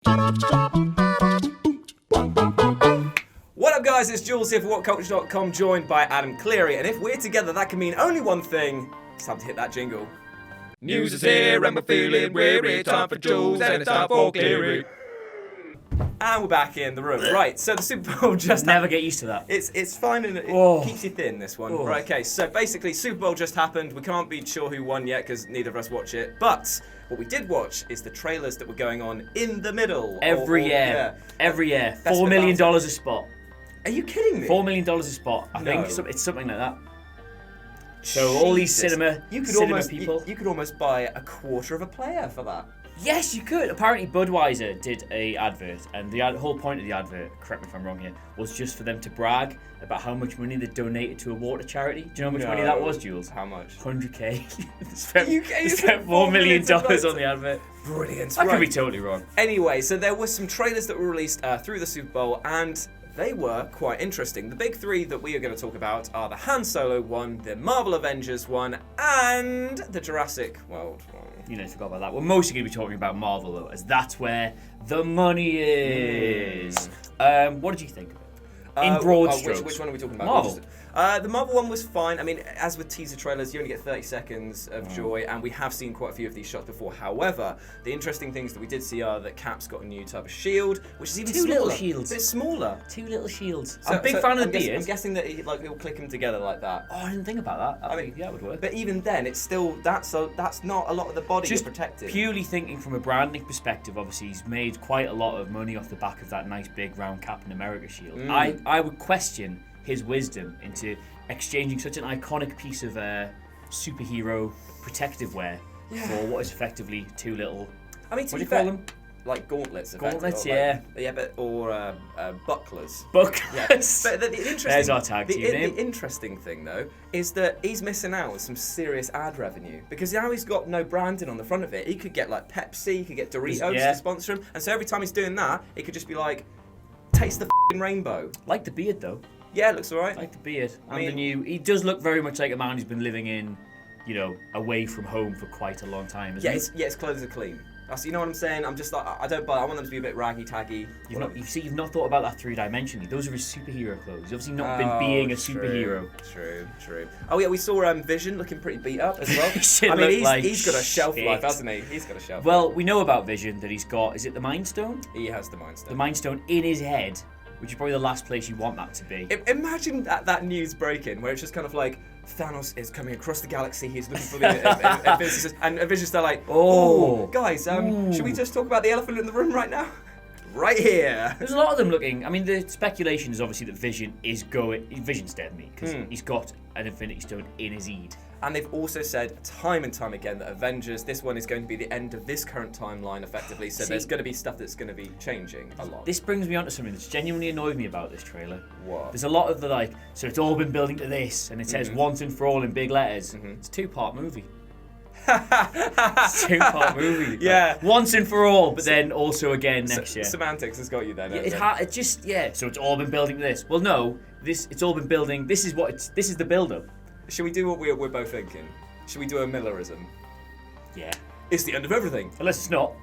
What up, guys? It's Jules here for Whatculture.com, joined by Adam Cleary. And if we're together, that can mean only one thing. It's time to hit that jingle. News is here and we're feeling weary. Time for Jules and it's time for Cleary. And we're back in the room. Right, so the Super Bowl just Never get used to that. It's fine and it keeps you thin, this one. Right, okay, so basically Super Bowl just happened. We can't be sure who won yet because neither of us watch it. But what we did watch is the trailers that were going on in the middle. Every year. Best $4 million about- a spot. Are you kidding me? $4 million a spot. I think it's something like that. So all these cinema people. You could almost buy a quarter of a player for that. Yes, you could. Apparently Budweiser did a advert, and the whole point of the advert, correct me if I'm wrong here, was just for them to brag about how much money they donated to a water charity. Do you know how much money that was, Jules? How much? 100k. spent spent $4 million on the advert. Brilliant. I could be totally wrong. Anyway, so there were some trailers that were released through the Super Bowl, and they were quite interesting. The big three that we are going to talk about are the Han Solo one, the Marvel Avengers one, and the Jurassic World one. You know, I forgot about that. We're mostly going to be talking about Marvel, though, as that's where the money is. What did you think of it? In broad strokes. Which one are we talking about? Marvel. The Marvel one was fine. I mean, as with teaser trailers, you only get 30 seconds of joy, and we have seen quite a few of these shots before. However, the interesting things that we did see are that Cap's got a new type of shield, which is even Two smaller. little shields. A bit smaller. Two little shields. So- I'm a big so fan of I'm the beard. I'm guessing that he'll click them together like that. Oh, I didn't think about that. I mean, yeah, it would work. But even then, it's still that's not a lot of the body Just you're protecting. purely thinking from a branding perspective, obviously he's made quite a lot of money off the back of that nice big round Captain America shield. I would question his wisdom into exchanging such an iconic piece of superhero protective wear for what is effectively two little. I mean, What do you call them? Like gauntlets. Gauntlets, or bucklers. Bucklers. Yeah. But the interesting, There's our tag team name. The interesting thing, though, is that he's missing out on some serious ad revenue because now he's got no branding on the front of it. He could get like Pepsi, he could get Doritos to sponsor him, and so every time he's doing that, it could just be like, taste the rainbow. Like the beard though. Yeah, it looks alright. Like the beard. He does look very much like a man who's been living in, away from home for quite a long time. His clothes are clean. You know what I'm saying? I'm just like, I don't buy. I want them to be a bit raggy taggy. You've not thought about that three-dimensionally. Those are his superhero clothes. He's obviously not been being a superhero. True. Oh yeah, we saw Vision looking pretty beat up as well. He's got a shelf life, hasn't he? He's got a shelf life. Well, we know about Vision that he's got. Is it the Mind Stone? He has the Mind Stone. The Mind Stone in his head, which is probably the last place you want that to be. Imagine that news breaking where it's just kind of like Thanos is coming across the galaxy. He's looking for the physicist, and Vision's there like, oh, guys, should we just talk about the elephant in the room right now? Right here. There's a lot of them looking. I mean, the speculation is obviously that Vision's dead meat because he's got an Infinity Stone in his Eid. And they've also said time and time again that Avengers, this one is going to be the end of this current timeline effectively, so there's going to be stuff that's going to be changing a lot. This brings me on to something that's genuinely annoyed me about this trailer. What? There's a lot of so it's all been building to this, and it says once and for all in big letters. It's a two-part movie. It's a two-part movie. Yeah. Once and for all, but then also again next year. Semantics has got you there. So it's all been building to this. Well, no, it's all been building. This is the build-up. Should we do what we're both thinking? Should we do a Millerism? Yeah. It's the end of everything. Unless it's not.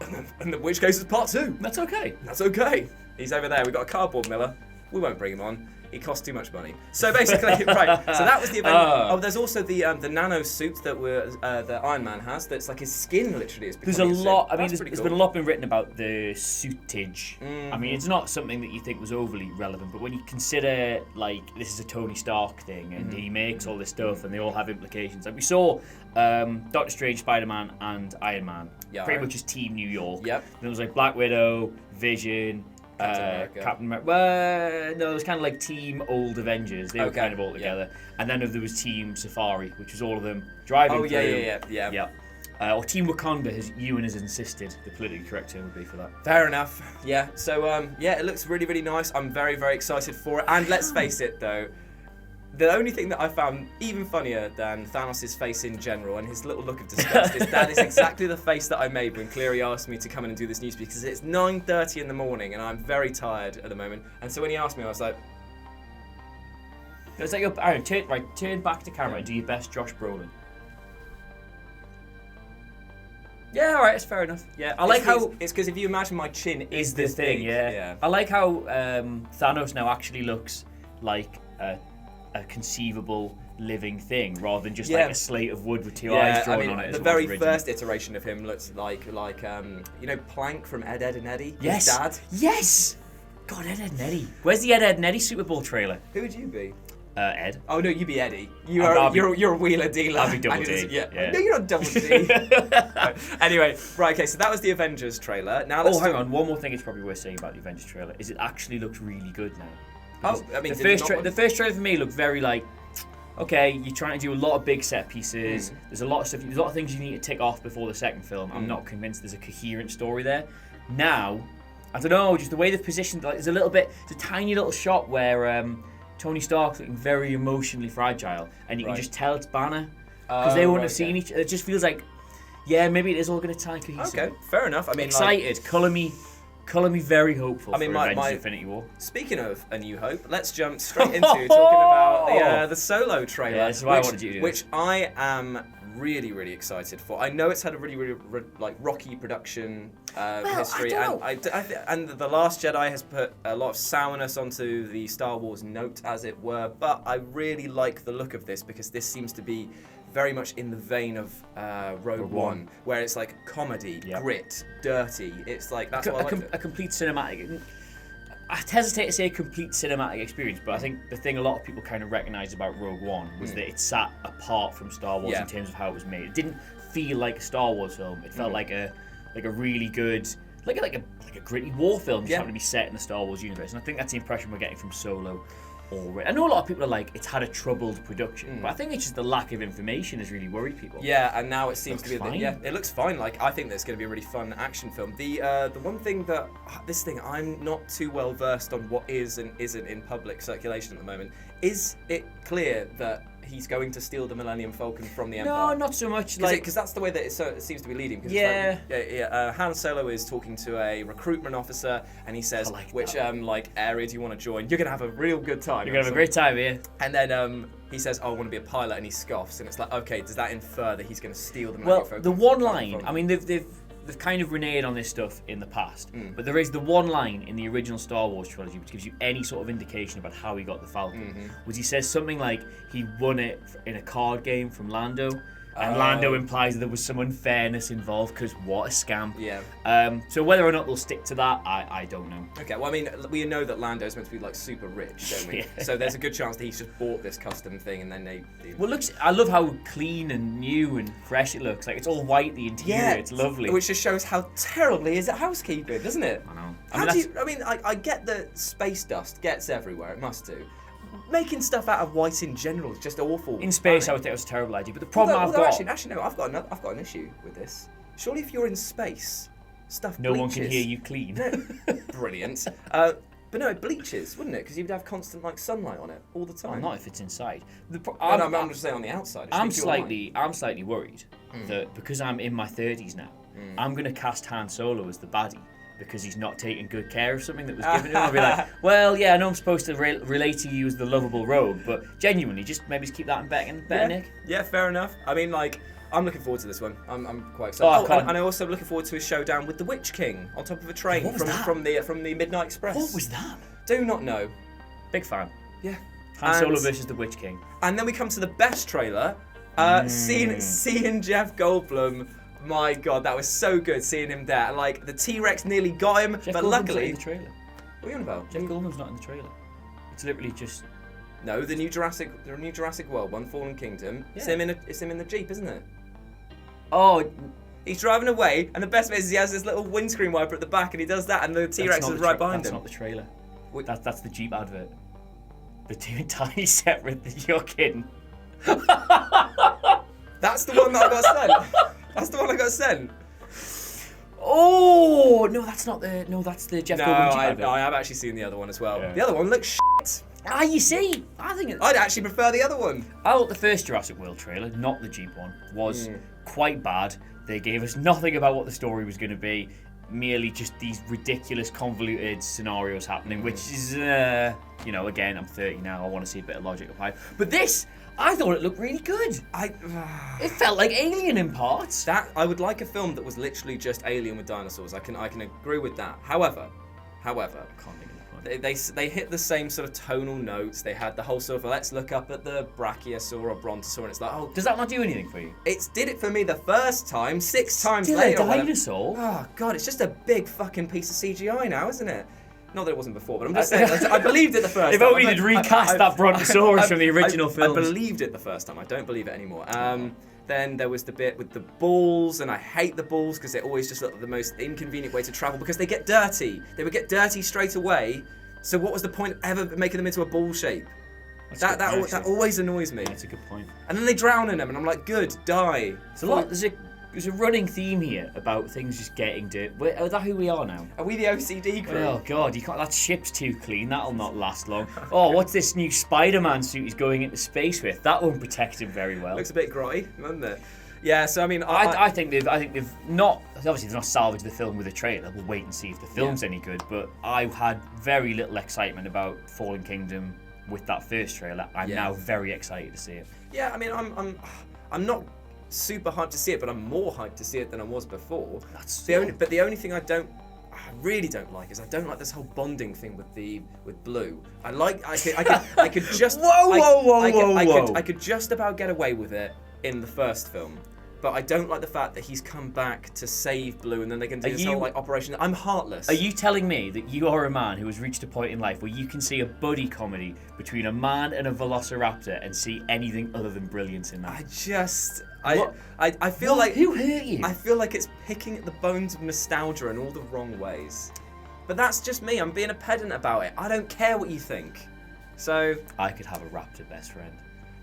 In which case it's part 2. That's okay. That's okay. He's over there. We've got a cardboard Miller. We won't bring him on. He costs too much money. So basically, right. So that was the event. There's also the nano suit that the Iron Man has. That's like his skin literally is. There's a lot. I mean, there's been a lot been written about the suitage. I mean, it's not something that you think was overly relevant, but when you consider like this is a Tony Stark thing, and he makes all this stuff, and they all have implications. Like we saw Doctor Strange, Spider-Man, and Iron Man. Yeah, pretty much as Team New York. Yep. There was like Black Widow, Vision. Captain America. Well, no, it was kind of like Team Old Avengers. They were kind of all together. Yeah. And then there was Team Safari, which was all of them driving through. Yeah. Or Team Wakanda, as Ewan has insisted the politically correct term would be for that. Fair enough. Yeah. So it looks really, really nice. I'm very, very excited for it. And let's face it, though. The only thing that I found even funnier than Thanos' face in general and his little look of disgust is that is exactly the face that I made when Cleary asked me to come in and do this news because it's 9:30 in the morning and I'm very tired at the moment. And so when he asked me, I was like, It's like Aaron, turn back to camera and do your best Josh Brolin. Yeah, all right, it's fair enough. Yeah, I like how it's because if you imagine my chin is the this thing. big, Yeah, I like how Thanos now actually looks like a conceivable living thing rather than just like a slate of wood with two eyes drawn on it. The very first iteration of him looks like you know, Plank from Ed, Ed and Eddie. Yes, his dad. Yes. God, Ed, Ed and Eddie. Where's the Ed, Ed and Eddie Super Bowl trailer? Who would you be? Ed. Oh no, you be Eddie. You're a wheeler dealer. I'll be Double D. Yeah. No, you're not Double D. Anyway, right. Okay, so that was the Avengers trailer. Now let's hang on. One more thing it's probably worth saying about the Avengers trailer is it actually looks really good now. Oh, I mean, the first trailer for me looked very like, okay, you're trying to do a lot of big set pieces. There's a lot of stuff. There's a lot of things you need to tick off before the second film. I'm not convinced there's a coherent story there. Now, I don't know, just the way they've positioned. Like, there's a tiny little shot where Tony Stark's looking very emotionally fragile, and you can just tell it's Banner because they wouldn't have seen each. It just feels like, yeah, maybe it is all going to tie cohesive. Okay, fair enough. I mean, excited. Colour me very hopeful. I mean, for Avengers Infinity War. Speaking of A New Hope, let's jump straight into talking about the Solo trailer. Yeah, this is why I wanted you to do which I am really, really excited for. I know it's had a really, really rocky production history, and The Last Jedi has put a lot of sourness onto the Star Wars note, as it were. But I really like the look of this because this seems to be very much in the vein of Rogue One, where it's like comedy, grit, dirty. It's like that's what I like. A complete cinematic. I hesitate to say a complete cinematic experience, but I think the thing a lot of people kind of recognised about Rogue One was that it sat apart from Star Wars in terms of how it was made. It didn't feel like a Star Wars film. It felt like a really good, like a gritty war film just happened to be set in the Star Wars universe. And I think that's the impression we're getting from Solo already. I know a lot of people are like, it's had a troubled production, but I think it's just the lack of information has really worried people. Yeah, and now it seems to be fine. it looks fine. Like, I think that's going to be a really fun action film. The one thing that I'm not too well versed on what is and isn't in public circulation at the moment. Is it clear that he's going to steal the Millennium Falcon from the Empire? No, not so much. Because that's the way that it seems to be leading. Han Solo is talking to a recruitment officer, and he says, which area do you want to join? You're going to have a real good time. You're going to have a great time here. And then he says, I want to be a pilot, and he scoffs. And it's like, okay, does that infer that he's going to steal the Millennium Falcon? Well, the one line, I mean, they've kind of reneged on this stuff in the past, but there is the one line in the original Star Wars trilogy which gives you any sort of indication about how he got the Falcon, was he says something like he won it in a card game from Lando, and Lando implies that there was some unfairness involved because what a scam. Yeah. So whether or not they'll stick to that, I don't know. Okay, well, I mean, we know that Lando's meant to be like super rich, don't we? So there's a good chance that he's just bought this custom thing and then they... Well, I love how clean and new and fresh it looks. Like, it's all white, the interior, it's lovely. Which just shows how terribly is at housekeeping, doesn't it? I know. I get that space dust gets everywhere, it must do. Making stuff out of white in general is just awful. In space, I would think it was a terrible idea. But the problem actually, no. I've got an issue with this. Surely, if you're in space, stuff no bleaches. one can hear you clean. Brilliant. But no, it bleaches, wouldn't it? Because you'd have constant sunlight on it all the time. Well, not if it's inside. I'm just saying on the outside. I'm slightly worried that because I'm in my 30s now, I'm going to cast Han Solo as the baddie. Because he's not taking good care of something that was given to him. I'll be like, well, yeah, I know I'm supposed to relate to you as the lovable rogue, but genuinely, just maybe keep that in better nick. Yeah, fair enough. I mean, I'm looking forward to this one. I'm quite excited. And I'm also looking forward to his showdown with the Witch King on top of a train from the Midnight Express. What was that? Do not know. Big fan. Yeah. Han Solo versus the Witch King. And then we come to the best trailer. Seeing Jeff Goldblum. My God, that was so good seeing him there. Like, the T-Rex nearly got him, but luckily... in the trailer. What are you on about? Jeff Goldblum's not in the trailer. It's literally just... No, the new Jurassic World one, Fallen Kingdom. Yeah. It's him in the Jeep, isn't it? Oh, he's driving away, and the best bit is he has this little windscreen wiper at the back, and he does that, and the T-Rex is right behind him. That's not the trailer. That's the Jeep advert. The two entirely separate. You're kidding. That's the one that I got sent. That's the one I got sent. Oh no, that's not the. No, that's the Jeff Goldblum Jeep advert. No, I have actually seen the other one as well. Yeah. The other one looks shit. You see, I'd actually prefer the other one. I thought the first Jurassic World trailer, not the Jeep one, was quite bad. They gave us nothing about what the story was going to be. merely just these ridiculous, convoluted scenarios happening, which is, again, I'm 30 now, I want to see a bit of logic applied. But this, I thought it looked really good. It felt like Alien in parts. That I would like a film that was literally just Alien with dinosaurs. I can agree with that. However, I can't think of the point. they hit the same sort of tonal notes. They had the whole sort of let's look up at the brachiosaur or brontosaur, and it's like, oh, Does that not do anything for you? it did it for me the first time. 6 times Still later, a dinosaur? oh god, it's just a big fucking piece of CGI now, isn't it? Not that it wasn't before, but I'm just saying. I believed it the first If time. only they'd recast that brontosaurus from the original I films. believed it the first time. I don't believe it anymore. Then there was the bit with the balls, and I hate the balls because they always just look like the most inconvenient way to travel because they get dirty. They would get dirty straight away. So what was the point of ever making them into a ball shape? That always annoys me. That's a good point. And then they drown in them, and I'm like, good, die. There's a running theme here about things just getting dirty. Is that who we are now? Are we the OCD crew? Oh god, that ship's too clean. That'll not last long. Oh, what's this new Spider-Man suit he's going into space with? That won't protect him very well. Looks a bit grotty, doesn't it? Yeah, so I mean, I think they've not obviously they've not salvaged the film with a trailer. We'll wait and see if the film's any good. But I've had very little excitement about Fallen Kingdom with that first trailer. I'm now very excited to see it. Yeah, I mean, I'm not super hyped to see it, but I'm more hyped to see it than I was before. But the only thing I really don't like is I don't like this whole bonding thing with Blue. I could just I could just about get away with it in the first film. But I don't like the fact that he's come back to save Blue, and then they can do this whole operation. I'm heartless. Are you telling me that you are a man who has reached a point in life where you can see a buddy comedy between a man and a velociraptor and see anything other than brilliance in that? I feel like who hurt you? I feel like it's picking at the bones of nostalgia in all the wrong ways. But that's just me. I'm being a pedant about it. I don't care what you think. So I could have a raptor best friend.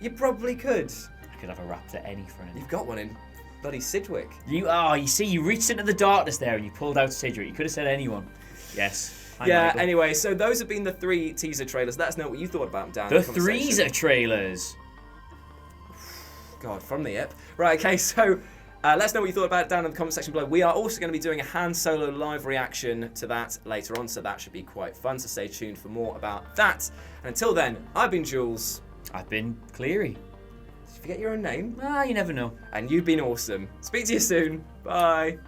You probably could. I could have a raptor any friend. You've got one in bloody Sidgwick. You see, you reached into the darkness there and you pulled out Sidgwick. You could have said anyone. Yes. Yeah, anyway, so those have been the 3 teaser trailers. Let us know what you thought about them down the in the conversation. 3 trailers. God, from the Yip. Right, okay, so let us know what you thought about it down in the comment section below. We are also going to be doing a Han Solo live reaction to that later on, so that should be quite fun, so stay tuned for more about that. And until then, I've been Jules. I've been Cleary. Did you forget your own name? You never know. And you've been awesome. Speak to you soon. Bye.